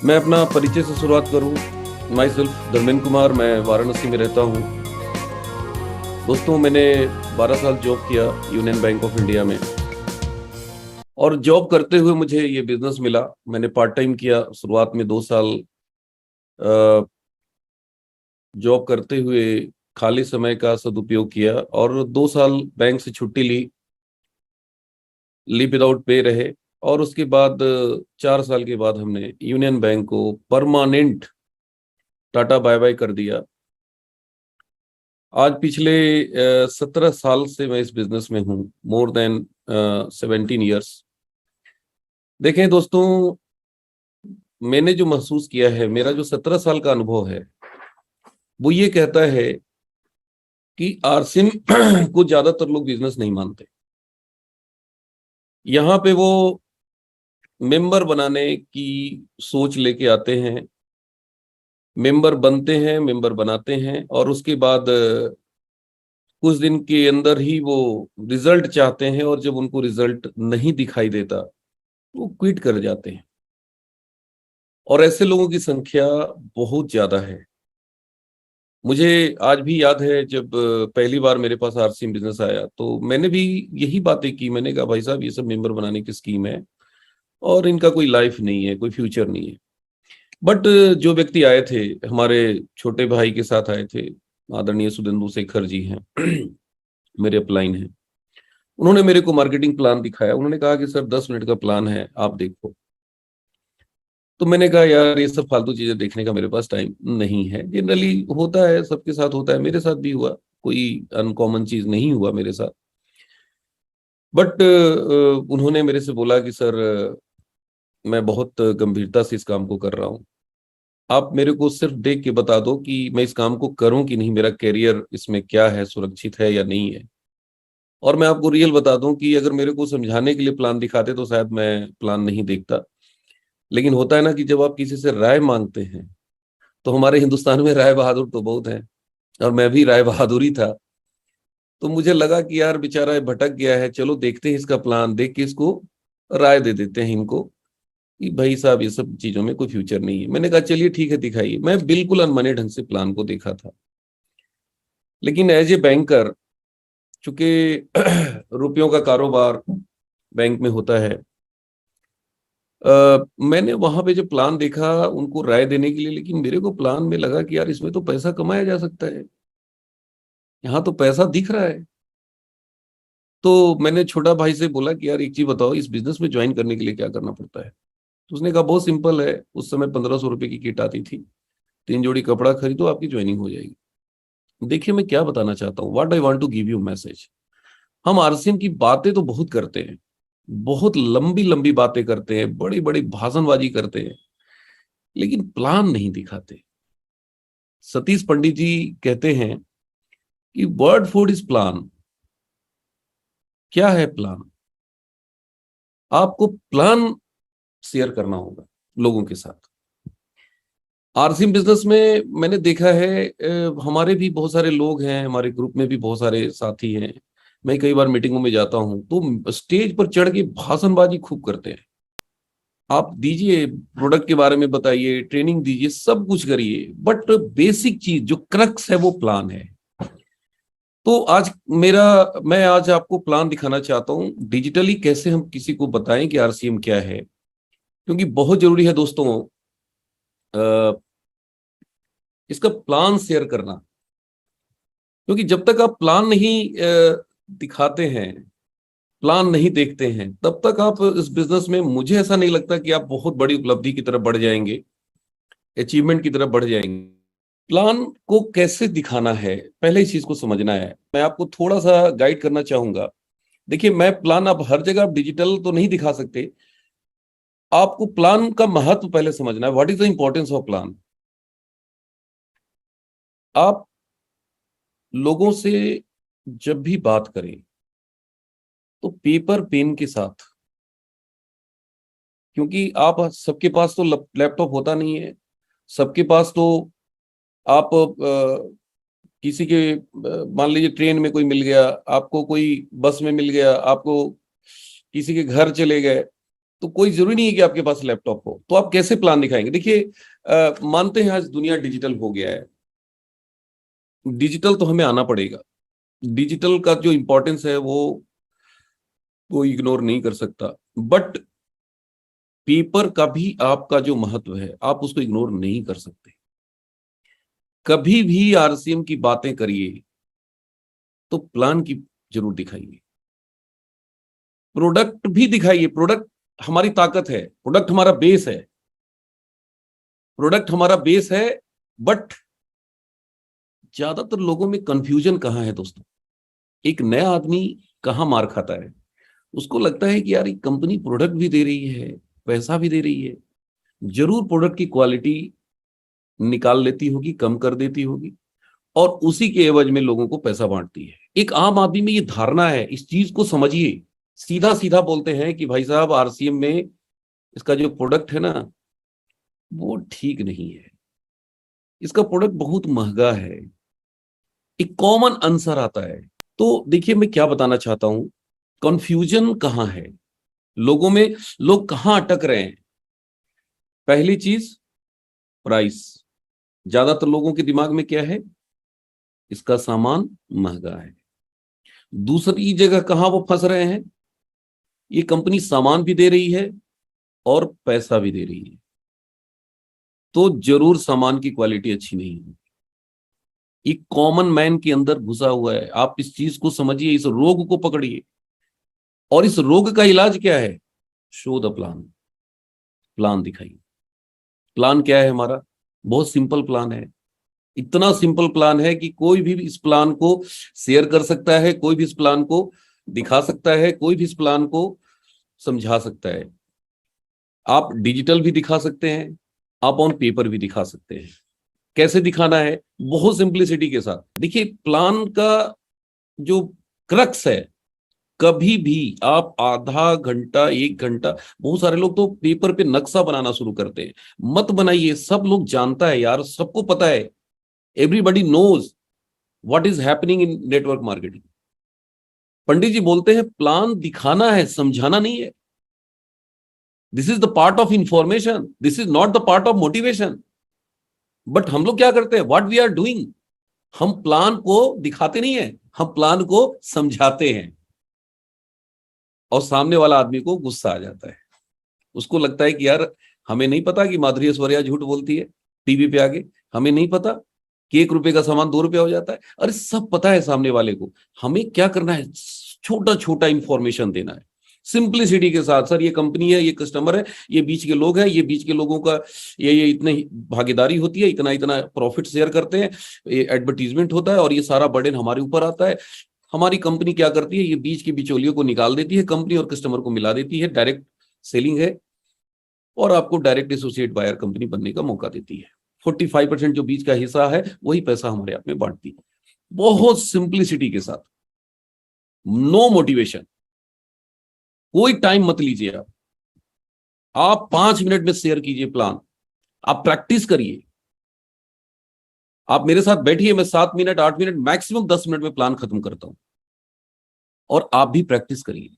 मैं अपना परिचय से शुरुआत करूं। माई सेल्फ धर्मेंद्र कुमार, मैं वाराणसी में रहता हूं। दोस्तों, मैंने 12 साल जॉब किया यूनियन बैंक ऑफ इंडिया में, और जॉब करते हुए मुझे ये बिजनेस मिला। मैंने पार्ट टाइम किया शुरुआत में 2 साल। जॉब करते हुए खाली समय का सदुपयोग किया और 2 साल बैंक से छुट्टी ली, लीव विदाउट पे रहे। और उसके बाद 4 साल के बाद हमने यूनियन बैंक को परमानेंट टाटा बाय बाय कर दिया। आज पिछले 17 साल से मैं इस बिजनेस में हूँ, मोर देन 17 ईयर्स। देखें दोस्तों, मैंने जो महसूस किया है, मेरा जो 17 साल का अनुभव है, वो ये कहता है कि आरसिम को ज्यादातर लोग बिजनेस नहीं मानते। यहाँ पे वो मेंबर बनाने की सोच लेके आते हैं, मेंबर बनते हैं, मेंबर बनाते हैं, और उसके बाद कुछ दिन के अंदर ही वो रिजल्ट चाहते हैं, और जब उनको रिजल्ट नहीं दिखाई देता वो क्विट कर जाते हैं। और ऐसे लोगों की संख्या बहुत ज्यादा है। मुझे आज भी याद है, जब पहली बार मेरे पास आरसीएम बिजनेस आया तो मैंने भी यही बातें की। मैंने कहा, भाई साहब, ये सब मेंबर बनाने की स्कीम है और इनका कोई लाइफ नहीं है, कोई फ्यूचर नहीं है। बट जो व्यक्ति आए थे, हमारे छोटे भाई के साथ आए थे, आदरणीय सुदेंदु शेखर जी हैं, मेरे अपलाइन हैं। उन्होंने मेरे को मार्केटिंग प्लान दिखाया। उन्होंने कहा कि सर, 10 मिनट का प्लान है, आप देखो। तो मैंने कहा, यार, ये सब फालतू चीजें देखने का मेरे पास टाइम नहीं है। जनरली होता है, सबके साथ होता है, मेरे साथ भी हुआ, कोई अनकॉमन चीज नहीं हुआ मेरे साथ। बट उन्होंने मेरे से बोला कि सर, मैं बहुत गंभीरता से इस काम को कर रहा हूँ। आप मेरे को सिर्फ देख के बता दो कि मैं इस काम को करूं कि नहीं, मेरा करियर इसमें क्या है, सुरक्षित है या नहीं है। और मैं आपको रियल बता दूं कि अगर मेरे को समझाने के लिए प्लान दिखाते तो शायद मैं प्लान नहीं देखता। लेकिन होता है ना कि जब आप किसी से राय मांगते हैं, तो हमारे हिंदुस्तान में राय बहादुर तो बहुत है, और मैं भी राय बहादुर ही था। तो मुझे लगा कि यार, बेचारा ये भटक गया है, चलो देखते हैं इसका प्लान, देख के इसको राय दे देते हैं इनको कि भाई साहब, ये सब चीजों में कोई फ्यूचर नहीं है। मैंने कहा, चलिए ठीक है, दिखाइए। मैं बिल्कुल अनमने ढंग से प्लान को देखा था। लेकिन एज ए बैंकर, चूंकि रुपयों का कारोबार बैंक में होता है, मैंने वहां पे जो प्लान देखा उनको राय देने के लिए, लेकिन मेरे को प्लान में लगा कि यार, इसमें तो पैसा कमाया जा सकता है, यहाँ तो पैसा दिख रहा है। तो मैंने छोटा भाई से बोला कि यार, एक चीज बताओ, इस बिजनेस में ज्वाइन करने के लिए क्या करना पड़ता है। तो उसने कहा, बहुत सिंपल है। उस समय 1500 रुपए की किट आती थी, 3 जोड़ी कपड़ा खरीदो, आपकी ज्वाइनिंग हो जाएगी। देखिए, मैं क्या बताना चाहता हूँ, what I want to give you message. हम आरसीएम की बातें तो बहुत करते हैं, बहुत लंबी लंबी बातें करते हैं, बड़ी बड़ी भाषणबाजी करते हैं, लेकिन प्लान नहीं दिखाते। सतीश पंडित जी कहते हैं कि वर्ड फूड इज प्लान। क्या है प्लान? आपको प्लान शेयर करना होगा लोगों के साथ। आरसीएम बिजनेस में मैंने देखा है, हमारे भी बहुत सारे लोग हैं, हमारे ग्रुप में भी बहुत सारे साथी हैं। मैं कई बार मीटिंगों में जाता हूं तो स्टेज पर चढ़ के भाषणबाजी खूब करते हैं। आप दीजिए, प्रोडक्ट के बारे में बताइए, ट्रेनिंग दीजिए, सब कुछ करिए, बट बेसिक चीज जो क्रक्स है वो प्लान है। तो आज मेरा मैं आज आपको प्लान दिखाना चाहता हूं, डिजिटली कैसे हम किसी को बताएं कि आरसीएम क्या है। क्योंकि बहुत जरूरी है दोस्तों, इसका प्लान शेयर करना। क्योंकि जब तक आप प्लान नहीं दिखाते हैं, प्लान नहीं देखते हैं, तब तक आप इस बिजनेस में, मुझे ऐसा नहीं लगता कि आप बहुत बड़ी उपलब्धि की तरफ बढ़ जाएंगे, अचीवमेंट की तरफ बढ़ जाएंगे। प्लान को कैसे दिखाना है, पहले इस चीज को समझना है। मैं आपको थोड़ा सा गाइड करना चाहूंगा। देखिए, मैं प्लान, आप हर जगह आप डिजिटल तो नहीं दिखा सकते। आपको प्लान का महत्व पहले समझना है। What is the importance of plan. आप लोगों से जब भी बात करें तो पेपर पेन के साथ, क्योंकि आप सबके पास तो लैपटॉप होता नहीं है। सबके पास तो आप किसी के मान लीजिए ट्रेन में कोई मिल गया आपको, कोई बस में मिल गया आपको, किसी के घर चले गए, तो कोई जरूरी नहीं है कि आपके पास लैपटॉप हो, तो आप कैसे प्लान दिखाएंगे? देखिए, मानते हैं आज दुनिया डिजिटल हो गया है, डिजिटल तो हमें आना पड़ेगा। डिजिटल का जो इंपॉर्टेंस है वो कोई इग्नोर नहीं कर सकता, बट पेपर का भी आपका जो महत्व है आप उसको इग्नोर नहीं कर सकते। कभी भी आरसीएम की बातें करिए तो प्लान की जरूर दिखाइए, प्रोडक्ट भी दिखाइए। प्रोडक्ट हमारी ताकत है, प्रोडक्ट हमारा बेस है, प्रोडक्ट हमारा बेस है। बट ज्यादातर लोगों में कंफ्यूजन कहाँ है दोस्तों? एक नया आदमी कहाँ मार खाता है? उसको लगता है कि यार ये कंपनी प्रोडक्ट भी दे रही है, पैसा भी दे रही है, जरूर प्रोडक्ट की क्वालिटी निकाल लेती होगी, कम कर देती होगी, और उसी के एवज में लोगों को पैसा बांटती है। एक आम आदमी में ये धारणा है, इस चीज को समझिए। सीधा सीधा बोलते हैं कि भाई साहब आरसीएम में इसका जो प्रोडक्ट है ना वो ठीक नहीं है, इसका प्रोडक्ट बहुत महंगा है। एक कॉमन आंसर आता है। तो देखिए मैं क्या बताना चाहता हूं, कंफ्यूजन कहां है लोगों में, लोग कहां अटक रहे हैं? पहली चीज, प्राइस। ज्यादातर लोगों के दिमाग में क्या है? इसका सामान महंगा है। दूसरी जगह कहां वो फंस रहे हैं? ये कंपनी सामान भी दे रही है और पैसा भी दे रही है, तो जरूर सामान की क्वालिटी अच्छी नहीं है। एक कॉमन मैन के अंदर घुसा हुआ है। आप इस चीज को समझिए, इस रोग को पकड़िए। और इस रोग का इलाज क्या है? Show the plan. प्लान दिखाइए। प्लान क्या है हमारा? बहुत सिंपल प्लान है। इतना सिंपल प्लान है कि कोई भी इस प्लान को शेयर कर सकता है, कोई भी इस प्लान को दिखा सकता है, कोई भी इस प्लान को समझा सकता है। आप डिजिटल भी दिखा सकते हैं, आप ऑन पेपर भी दिखा सकते हैं। कैसे दिखाना है? बहुत सिंपलिसिटी के साथ। देखिए, प्लान का जो क्रक्स है, कभी भी आप आधा घंटा, एक घंटा, बहुत सारे लोग तो पेपर पे नक्शा बनाना शुरू करते हैं। मत बनाइए। सब लोग जानता है यार, सबको पता है, everybody knows what is happening in network marketing. Pandit ji बोलते हैं प्लान दिखाना है, समझाना नहीं है। This is the part of information, this is not the part of motivation. But हम लोग क्या करते हैं? व्हाट वी आर डूइंग, हम प्लान को दिखाते नहीं है, हम प्लान को समझाते हैं। और सामने वाला आदमी को गुस्सा आ जाता है। उसको लगता है कि यार हमें नहीं पता कि माधुरी ऐश्वर्या झूठ बोलती है टीवी पे आगे, हमें नहीं पता कि 1 रुपए का सामान 2 रुपया हो जाता है। अरे सब पता है सामने वाले को, हमें क्या करना है? छोटा छोटा इंफॉर्मेशन देना है, सिंप्लिसिटी के साथ। सर ये कंपनी है, ये कस्टमर है, ये बीच के लोग हैं, ये बीच के लोगों का ये इतने भागीदारी होती है, इतना इतना प्रॉफिट शेयर करते हैं, ये एडवर्टीजमेंट होता है, और ये सारा बर्डन हमारे ऊपर आता है। हमारी कंपनी क्या करती है? ये बीच के बिचौलियों को निकाल देती है, कंपनी और कस्टमर को मिला देती है, डायरेक्ट सेलिंग है, और आपको डायरेक्ट एसोसिएट बायर कंपनी बनने का मौका देती है। 45% जो बीच का हिस्सा है वही पैसा हमारे आप में बांटती है। बहुत सिंप्लिसिटी के साथ, नो मोटिवेशन, कोई टाइम मत लीजिए। आप 5 मिनट में शेयर कीजिए प्लान, आप प्रैक्टिस करिए। आप मेरे साथ बैठिए, मैं 7 मिनट, 8 मिनट, मैक्सिमम 10 मिनट में प्लान खत्म करता हूं, और आप भी प्रैक्टिस करिए।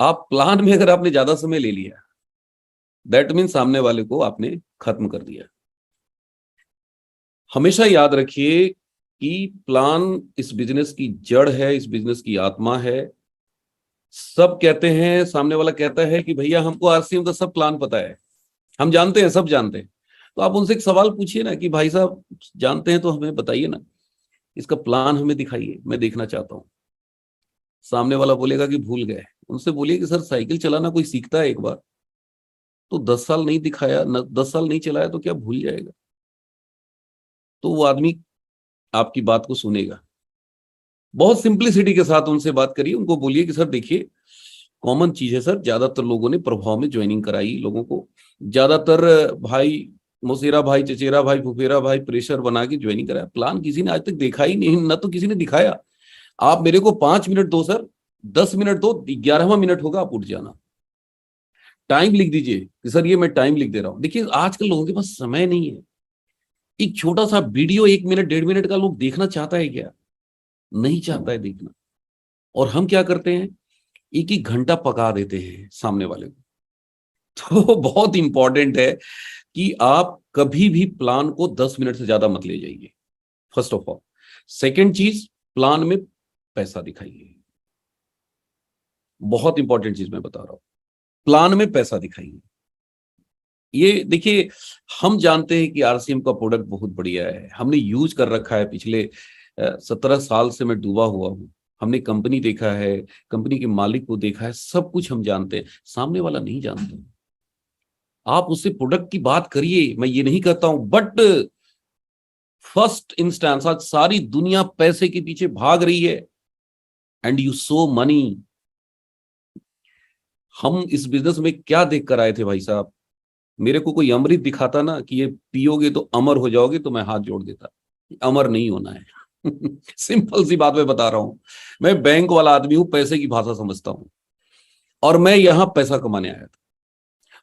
आप प्लान में अगर आपने ज्यादा समय ले लिया, दैट मीन सामने वाले को आपने खत्म कर दिया। हमेशा याद रखिए कि प्लान इस बिजनेस की जड़ है, इस बिजनेस की आत्मा है। सब कहते हैं, सामने वाला कहता है कि भैया हमको आरसीएम का सब प्लान पता है, हम जानते हैं, सब जानते हैं। तो आप उनसे एक सवाल पूछिए ना कि भाई साहब जानते हैं तो हमें बताइए ना, इसका प्लान हमें दिखाइए, मैं देखना चाहता हूं। सामने वाला बोलेगा कि भूल गए। उनसे बोलिए कि सर साइकिल चलाना कोई सीखता है एक बार, तो 10 साल नहीं दिखाया, 10 साल नहीं चलाया तो क्या भूल जाएगा? तो वो आदमी आपकी बात को सुनेगा। बहुत सिंप्लिसिटी के साथ उनसे बात करिए, उनको बोलिए कि सर देखिए कॉमन चीज है सर, ज्यादातर लोगों ने प्रभाव में ज्वाइनिंग कराई लोगों को, ज्यादातर भाई मोसेरा भाई, चचेरा भाई, फुफेरा भाई प्रेशर बना के ज्वाइनिंग कराया। प्लान किसी ने आज तक देखा ही नहीं, ना तो किसी ने दिखाया। आप मेरे को 5 मिनट दो सर, 10 मिनट दो, 11वां मिनट होगा आप उठ जाना। टाइम लिख दीजिए कि सर ये मैं टाइम लिख दे रहा हूं। देखिए आजकल लोगों के पास समय नहीं है। एक छोटा सा वीडियो 1 मिनट, 1.5 मिनट का लोग देखना चाहता है क्या? नहीं चाहता है देखना। और हम क्या करते हैं? एक एक घंटा पका देते हैं सामने वाले को। तो बहुत इंपॉर्टेंट है कि आप कभी भी प्लान को 10 मिनट से ज्यादा मत ले जाइए, फर्स्ट ऑफ ऑल। सेकेंड चीज, प्लान में पैसा दिखाइए। बहुत इंपॉर्टेंट चीज मैं बता रहा हूं, प्लान में पैसा दिखाइए। ये देखिए, हम जानते हैं कि आरसीएम का प्रोडक्ट बहुत बढ़िया है, हमने यूज कर रखा है, पिछले 17 साल से मैं डूबा हुआ हूं। हमने कंपनी देखा है, कंपनी के मालिक को देखा है, सब कुछ हम जानते हैं, सामने वाला नहीं जानते। आप उससे प्रोडक्ट की बात करिए, मैं ये नहीं कहता हूं, बट फर्स्ट इंस्टेंस आज सारी दुनिया पैसे के पीछे भाग रही है, एंड यू सो मनी। हम इस बिजनेस में क्या देख कर आए थे भाई साहब? मेरे को कोई अमृत दिखाता ना कि ये पियोगे तो अमर हो जाओगे, तो मैं हाथ जोड़ देता। अमर नहीं होना है। सिंपल सी बात मैं बता रहा हूं। मैं बैंक वाला आदमी हूं, पैसे की भाषा समझता हूं, और मैं यहां पैसा कमाने आया था,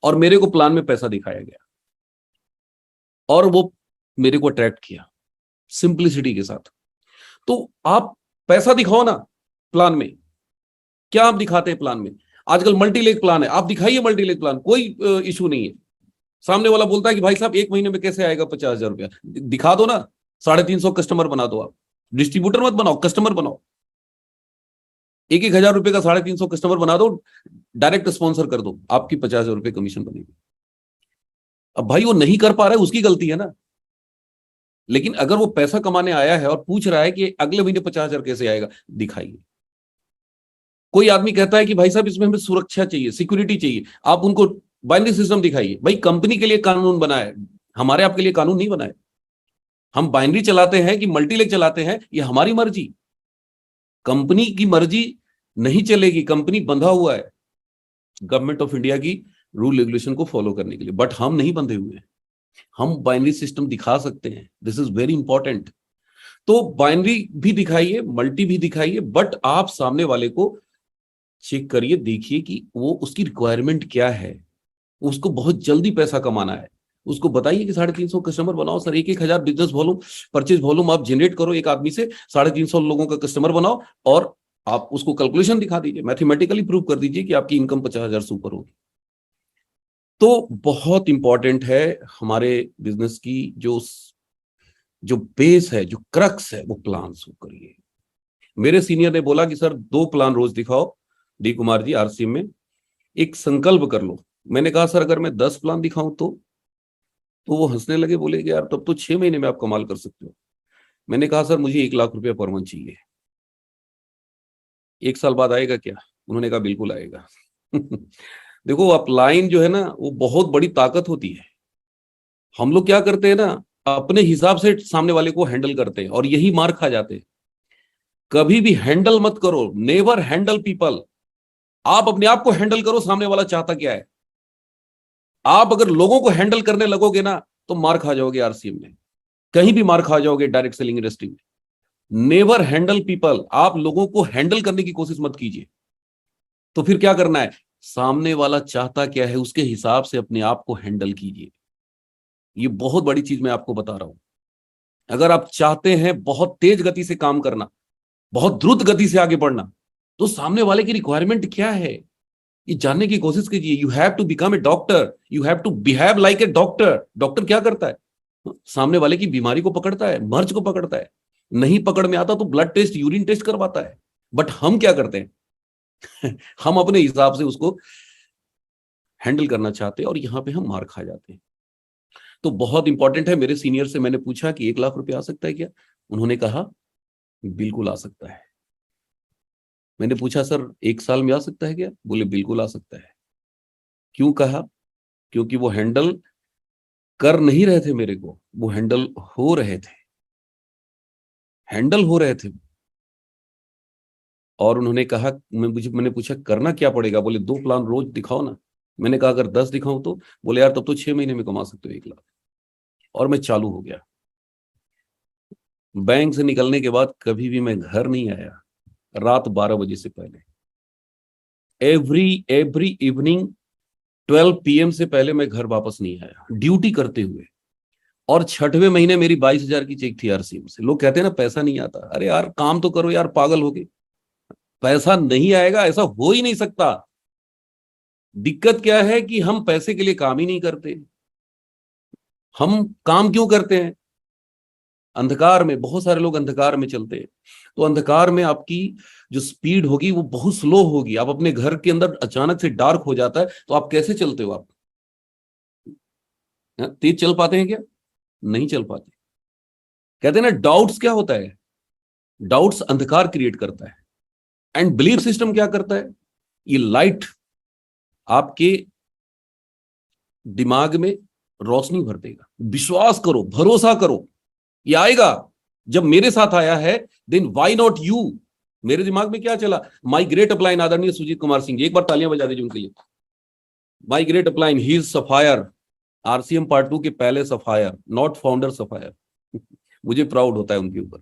और मेरे को प्लान में पैसा दिखाया गया, और वो मेरे को अट्रैक्ट किया सिंपलिसिटी के साथ। तो आप पैसा दिखाओ ना प्लान में। क्या आप दिखाते हैं प्लान में? आजकल मल्टी लेग प्लान है, आप दिखाइए मल्टी लेग प्लान, कोई इशू नहीं है। सामने वाला बोलता है कि भाई साहब 1 महीने में कैसे आएगा 50,000 रुपया, दिखा दो ना। 350 कस्टमर बना दो, आप डिस्ट्रीब्यूटर मत बनाओ, कस्टमर बनाओ। 1,000 रुपए का 350 कस्टमर बना दो, डायरेक्ट स्पॉन्सर कर दो, आपकी 50,000 रुपए कमीशन बनेगी। अब भाई वो नहीं कर पा रहा है, उसकी गलती है ना। लेकिन अगर वो पैसा कमाने आया है और पूछ रहा है कि अगले महीने 50,000 कैसे आएगा, दिखाइए। कोई आदमी कहता है कि भाई साहब इसमें हमें सुरक्षा चाहिए, सिक्योरिटी चाहिए, आप उनको बाइनरी सिस्टम दिखाइए। भाई कंपनी के लिए कानून बना है, हमारे आपके लिए कानून नहीं बना है। हम बाइनरी चलाते हैं कि मल्टीलेग चलाते हैं, ये हमारी मर्जी। कंपनी की मर्जी नहीं चलेगी, कंपनी बंधा हुआ है गवर्नमेंट ऑफ इंडिया की रूल रेगुलेशन को फॉलो करने के लिए, बट हम नहीं बंधे हुए हैं। हम बाइनरी सिस्टम दिखा सकते हैं, दिस इज वेरी इंपॉर्टेंट। तो बाइनरी भी दिखाइए, मल्टी भी दिखाइए, बट आप सामने वाले को चेक करिए, देखिए कि वो उसकी रिक्वायरमेंट क्या है। उसको बहुत जल्दी पैसा कमाना है, उसको बताइए कि 350 कस्टमर बनाओ sir, 1,000 business volume, purchase volume आप जनरेट करो एक आदमी से, 350 लोगों का कस्टमर बनाओ, और आप उसको कैलकुलेशन दिखा दीजिए, मैथमेटिकली प्रूव कर दीजिए कि आपकी इनकम 50,000 से ऊपर होगी। तो बहुत इंपॉर्टेंट है हमारे बिजनेस की जो जो बेस है, जो क्रक्स है, वो प्लान शो करिए। मेरे सीनियर ने बोला कि सर 2 प्लान रोज दिखाओ, डी कुमार जी, आरसीएम में एक संकल्प कर लो। मैंने कहा सर अगर मैं 10 प्लान दिखाऊं तो वो हंसने लगे, बोले कि यार तब तो 6 महीने में आप कमाल कर सकते हो। मैंने कहा सर मुझे 1,00,000 रुपया पर मंथ चाहिए। 1 साल बाद आएगा क्या? उन्होंने कहा बिल्कुल आएगा। देखो, अपलाइन जो है ना, वो बहुत बड़ी ताकत होती है। हम लोग क्या करते हैं ना, अपने हिसाब से सामने वाले को हैंडल करते हैं, और यही मार खा जाते हैं। कभी भी हैंडल मत करो, नेवर हैंडल पीपल। आप अपने आप को हैंडल करो, सामने वाला चाहता क्या है। आप अगर लोगों को हैंडल करने लगोगे ना, तो मार खा जाओगे आरसीएम में, कहीं भी मार खा जाओगे डायरेक्ट सेलिंग इंडस्ट्री में। नेवर हैंडल पीपल, आप लोगों को हैंडल करने की कोशिश मत कीजिए। तो फिर क्या करना है, सामने वाला चाहता क्या है उसके हिसाब से अपने आप को हैंडल कीजिए। ये बहुत बड़ी चीज मैं आपको बता रहा हूं। अगर आप चाहते हैं बहुत तेज गति से काम करना, बहुत द्रुत गति से आगे बढ़ना, तो सामने वाले की रिक्वायरमेंट क्या है ये जानने की कोशिश कीजिए। You have to become a doctor, you have to behave like a doctor. Doctor क्या करता है, सामने वाले की बीमारी को पकड़ता है, मर्ज को पकड़ता है। नहीं पकड़ में आता तो ब्लड टेस्ट, यूरिन टेस्ट करवाता है। बट हम क्या करते हैं? हम अपने हिसाब से उसको हैंडल करना चाहते हैं, और यहां पे हम मार खा जाते हैं। तो बहुत इंपॉर्टेंट है। मेरे सीनियर से मैंने पूछा कि 1,00,000 रुपया आ सकता है क्या? उन्होंने कहा बिल्कुल आ सकता है। मैंने पूछा सर 1 साल में आ सकता है क्या? बोले बिल्कुल आ सकता है। क्यों कहा? क्योंकि वो हैंडल कर नहीं रहे थे मेरे को, वो हैंडल हो रहे थे, हैंडल हो रहे थे। और उन्होंने कहा, मैंने पूछा करना क्या पड़ेगा? बोले 2 प्लान रोज दिखाओ ना। मैंने कहा अगर 10 दिखाऊं तो? बोले यार तब तो 6 महीने में कमा सकते हो 1,00,000। और मैं चालू हो गया। बैंक से निकलने के बाद कभी भी मैं घर नहीं आया रात 12 बजे से पहले। एवरी इवनिंग 12 PM से पहले मैं घर वापस नहीं आया, ड्यूटी करते हुए। और 6वें महीने मेरी 22,000 की चेक थी आरसीएम से। लोग कहते हैं ना पैसा नहीं आता, अरे यार काम तो करो यार, पागल हो गए। पैसा नहीं आएगा, ऐसा हो ही नहीं सकता। दिक्कत क्या है कि हम पैसे के लिए काम ही नहीं करते। हम काम क्यों करते हैं? अंधकार में, बहुत सारे लोग अंधकार में चलते हैं। तो अंधकार में आपकी जो स्पीड होगी वो बहुत स्लो होगी। आप अपने घर के अंदर अचानक से डार्क हो जाता है तो आप कैसे चलते हो? आप तेज चल पाते हैं क्या? नहीं चल पाते। कहते हैं ना, डाउट्स क्या होता है? डाउट्स अंधकार क्रिएट करता है। एंड बिलीफ सिस्टम क्या करता है? ये लाइट आपके दिमाग में रोशनी भर देगा। विश्वास करो, भरोसा करो, ये आएगा। जब मेरे साथ आया है, देन व्हाई नॉट यू? मेरे दिमाग में क्या चला? माई ग्रेट अपलाइन आदरणीय सुजीत कुमार सिंह जी, एक बार तालियां बजा दीजिए उनके लिए। My great upline, he is sapphire, RCM part 2 के पहले सफायर, नॉट फाउंडर सफायर। मुझे प्राउड होता है उनके ऊपर।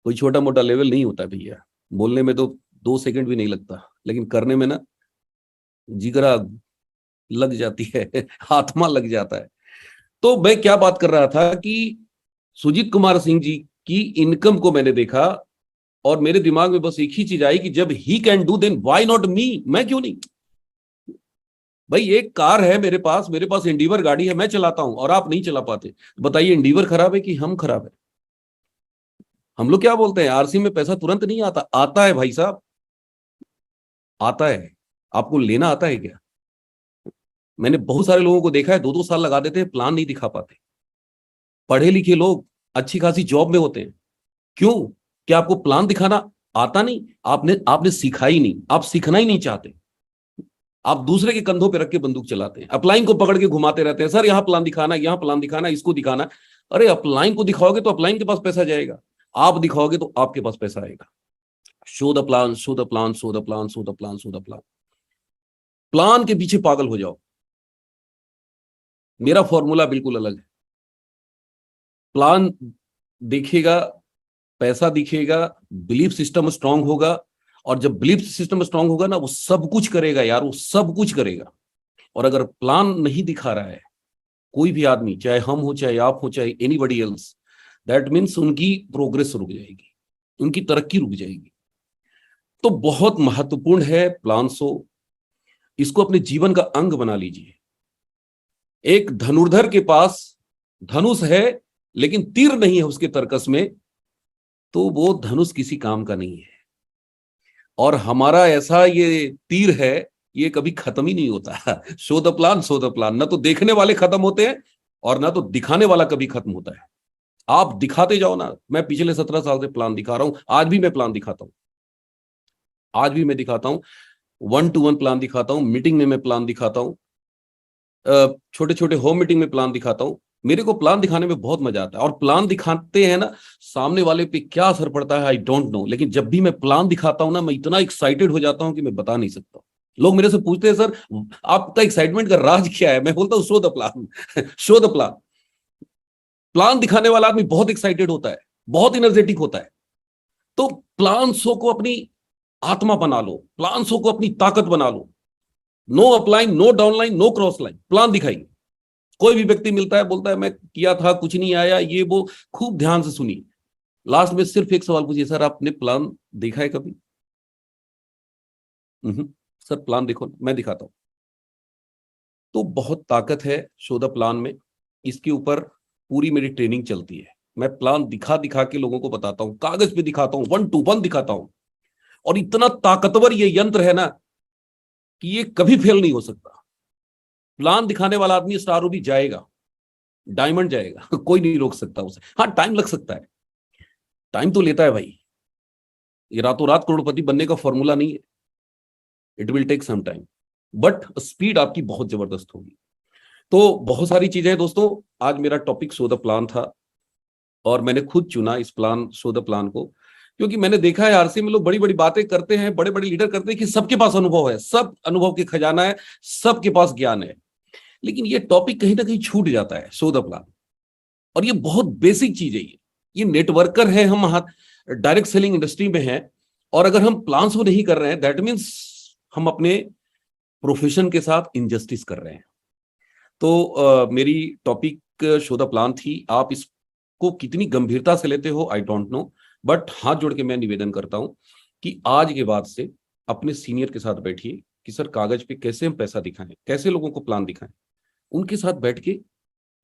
कोई छोटा मोटा लेवल नहीं होता भैया। बोलने में तो 2 सेकंड भी नहीं लगता, लेकिन करने में ना जिगरा लग जाती है, आत्मा लग जाता है। तो मैं क्या बात कर रहा था कि सुजीत कुमार सिंह जी की इनकम को मैंने देखा और मेरे दिमाग में बस एक ही चीज आई कि जब he can do, then why not me? मैं क्यों नहीं? भाई एक कार है मेरे पास इंडिवर गाड़ी है, मैं चलाता हूं और आप नहीं चला पाते। बताइए, इंडिवर खराब है कि हम खराब है? हम लोग क्या बोलते हैं, आरसी में पैसा तुरंत नहीं आता। आता है भाई साहब, आता है। आपको लेना आता है क्या? मैंने बहुत सारे लोगों को देखा है, 2-2 साल लगा देते हैं, प्लान नहीं दिखा पाते। पढ़े लिखे लोग अच्छी खासी जॉब में होते हैं। क्यों? क्या आपको प्लान दिखाना आता नहीं? आपने आपने सीखा ही नहीं, आप सीखना ही नहीं चाहते। आप दूसरे के कंधों पे रख के बंदूक चलाते हैं, अपलाइन को पकड़ के घुमाते रहते हैं। सर यहाँ प्लान दिखाना, यहाँ प्लान दिखाना, इसको दिखाना। अरे अपलाइन को दिखाओगे तो अपलाइन के पास पैसा जाएगा, आप दिखाओगे तो आपके पास पैसा आएगा। Show the plan, show the plan, show the plan, show the plan, show the plan. Plan के पीछे पागल हो जाओ। मेरा फॉर्मूला बिल्कुल अलग है। प्लान दिखेगा, पैसा दिखेगा, बिलीफ सिस्टम स्ट्रांग होगा। और जब बिलीफ सिस्टम स्ट्रांग होगा ना, वो सब कुछ करेगा यार, वो सब कुछ करेगा। और अगर प्लान नहीं दिखा रहा है कोई भी आदमी, चाहे हम हो, चाहे आप हो, चाहे एनीबडी एल्स, दैट मीन्स उनकी प्रोग्रेस रुक जाएगी, उनकी तरक्की रुक जाएगी। तो बहुत महत्वपूर्ण है प्लान। सो इसको अपने जीवन का अंग बना लीजिए। एक धनुर्धर के पास धनुष है लेकिन तीर नहीं है उसके तरकस में, तो वो धनुष किसी काम का नहीं है। और हमारा ऐसा ये तीर है, ये कभी खत्म ही नहीं होता। Show the plan, show the plan. ना तो देखने वाले खत्म होते हैं और ना तो दिखाने वाला कभी खत्म होता है। आप दिखाते जाओ ना। मैं पिछले 17 साल से प्लान दिखा रहा हूं, आज भी मैं प्लान दिखाता हूं, आज भी मैं दिखाता हूं। 1-to-1 प्लान दिखाता हूं, मीटिंग में मैं प्लान दिखाता हूं, छोटे छोटे होम मीटिंग में प्लान दिखाता हूं। मेरे को प्लान दिखाने में बहुत मजा आता है। और प्लान दिखाते हैं ना, सामने वाले पे क्या असर पड़ता है आई डोंट नो, लेकिन जब भी मैं प्लान दिखाता हूं ना, मैं इतना एक्साइटेड हो जाता हूं कि मैं बता नहीं सकता। लोग मेरे से पूछते हैं, सर आपका एक्साइटमेंट का राज क्या है? मैं बोलता हूं, show the plan. Show the plan. Plan दिखाने वाला आदमी बहुत एक्साइटेड होता है, बहुत एनर्जेटिक होता है। तो प्लान शो को अपनी आत्मा बना लो, प्लान शो को अपनी ताकत बना लो। No upline, no downline, no cross line, plan दिखाइए। कोई भी व्यक्ति मिलता है, बोलता है मैं किया था, कुछ नहीं आया, ये वो, खूब ध्यान से सुनिए। लास्ट में सिर्फ एक सवाल पूछिए, सर आपने प्लान देखा है कभी? सर प्लान देखो, मैं दिखाता हूं। तो बहुत ताकत है शो द प्लान में। इसके ऊपर पूरी मेरी ट्रेनिंग चलती है। मैं प्लान दिखा दिखा के लोगों को बताता हूं, कागज पे दिखाता हूं, 1-to-1 दिखाता हूं। और इतना ताकतवर ये यंत्र है ना कि ये कभी फेल नहीं हो सकता। प्लान दिखाने वाला आदमी स्टार रूबी जाएगा, डायमंड जाएगा। कोई नहीं रोक सकता उसे। हाँ, टाइम लग सकता है, टाइम तो लेता है भाई। ये रातों रात करोड़पति बनने का फॉर्मूला नहीं है। It will take some time, but speed आपकी बहुत जबरदस्त होगी। तो बहुत सारी चीजें हैं दोस्तों। आज मेरा टॉपिक शो द प्लान था और मैंने खुद चुना इस प्लान, शो द प्लान को, क्योंकि मैंने देखा है आरसी में लोग बड़ी बड़ी बातें करते हैं, बड़े बड़े लीडर करते हैं कि सबके पास अनुभव है, सब अनुभव के खजाना है, सबके पास ज्ञान है। लेकिन ये टॉपिक कहीं ना कहीं छूट जाता है, शो द प्लान। और ये बहुत बेसिक चीज है। ये नेटवर्कर है हम, डायरेक्ट सेलिंग इंडस्ट्री में हैं। और अगर हम प्लान शो नहीं कर रहे हैं, दैट मीन्स हम अपने प्रोफेशन के साथ इनजस्टिस कर रहे हैं। तो मेरी टॉपिक शो द प्लान थी। आप इसको कितनी गंभीरता से लेते हो आई डोंट नो, बट हाथ जोड़ के मैं निवेदन करता हूं कि आज के बाद से अपने सीनियर के साथ बैठिए कि सर कागज पे कैसे हम पैसा दिखाएं, कैसे लोगों को प्लान दिखाएं, उनके साथ बैठ के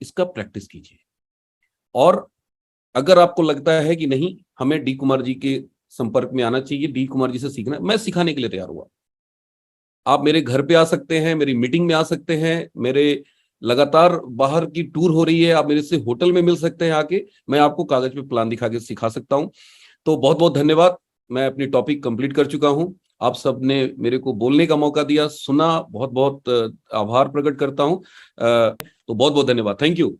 इसका प्रैक्टिस कीजिए। और अगर आपको लगता है कि नहीं हमें डी कुमार जी के संपर्क में आना चाहिए, डी कुमार जी से सीखना, मैं सिखाने के लिए तैयार हुआ। आप मेरे घर पे आ सकते हैं, मेरी मीटिंग में आ सकते हैं, मेरे लगातार बाहर की टूर हो रही है, आप मेरे से होटल में मिल सकते हैं आके, मैं आपको कागज पे प्लान दिखा के सिखा सकता हूं। तो बहुत बहुत धन्यवाद। मैं अपनी टॉपिक कंप्लीट कर चुका हूं। आप सबने मेरे को बोलने का मौका दिया, सुना, बहुत बहुत आभार प्रकट करता हूं। तो बहुत बहुत धन्यवाद। Thank you.